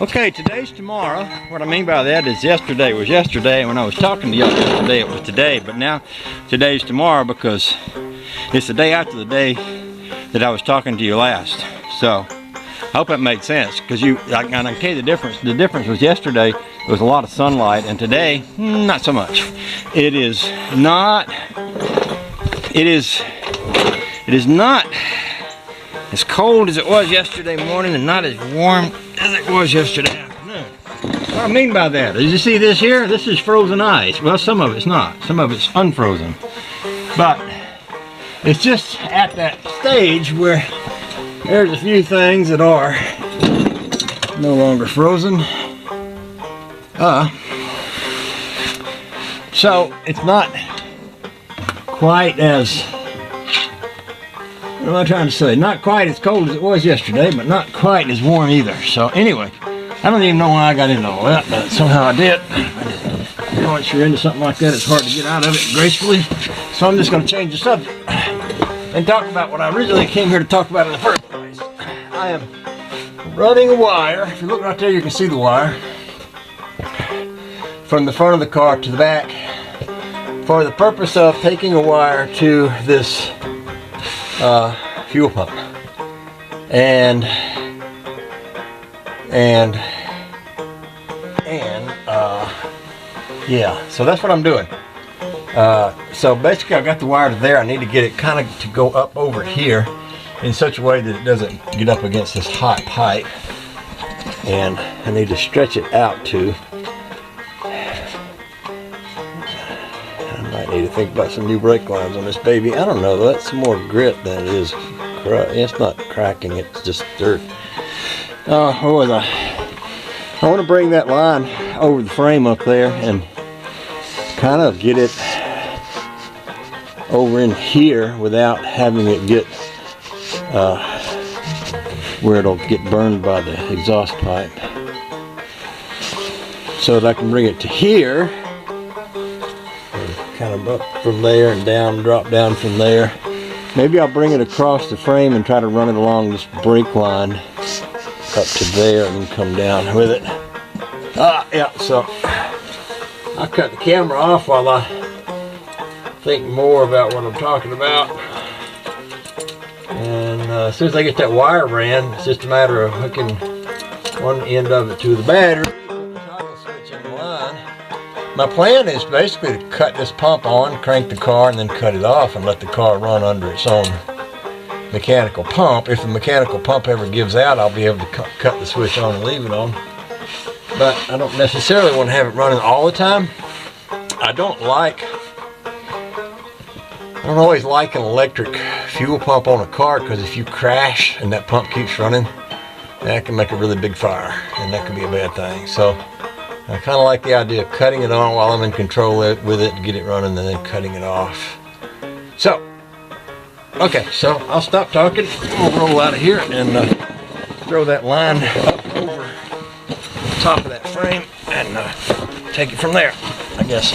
Okay, today's tomorrow. What I mean by that is yesterday was yesterday, and when I was talking to y'all yesterday, it was today. But now, today's tomorrow because it's the day after the day that I was talking to you last. So, I hope that made sense, because I can tell you the difference. The difference was yesterday, there was a lot of sunlight, and today, not so much. It is not as cold as it was yesterday morning and not as warm as it was yesterday afternoon. What I mean by that is, you see this here? This is frozen ice. Well, some of it's not. Some of it's unfrozen. But it's just at that stage where there's a few things that are no longer frozen. So it's not quite as, what am I trying to say? Not quite as cold as it was yesterday, but not quite as warm either. So anyway, I don't even know why I got into all that, but somehow I did. Once you're into something like that, it's hard to get out of it gracefully. So I'm just going to change the subject and talk about what I originally came here to talk about in the first place. I am running a wire. If you look right there, you can see the wire from the front of the car to the back for the purpose of taking a wire to this fuel pump, and yeah, so that's what I'm doing. So basically I got the wire to there. I need to get it kind of to go up over here in such a way that it doesn't get up against this hot pipe, and I need to stretch it out to, I might need to think about some new brake lines on this baby. I don't know, that's some more grit than it is. It's not cracking, it's just dirt. What was I want to bring that line over the frame up there and kind of get it over in here without having it get where it'll get burned by the exhaust pipe, so that I can bring it to here, kind of up from there and down, drop down from there. Maybe I'll bring it across the frame and try to run it along this brake line up to there and then come down with it. Yeah, so I'll cut the camera off while I think more about what I'm talking about. And as soon as I get that wire ran, it's just a matter of hooking one end of it to the battery, putting the toggle switch in the line. My plan is basically to cut this pump on, crank the car, and then cut it off and let the car run under its own mechanical pump. If the mechanical pump ever gives out, I'll be able to cut the switch on and leave it on. But I don't necessarily want to have it running all the time. I don't always like an electric fuel pump on a car, because if you crash and that pump keeps running, that can make a really big fire, and that can be a bad thing. So I kind of like the idea of cutting it on while I'm in control with it, get it running, and then cutting it off. So, okay, so I'll stop talking. We'll roll out of here and throw that line up over the top of that frame and take it from there, I guess.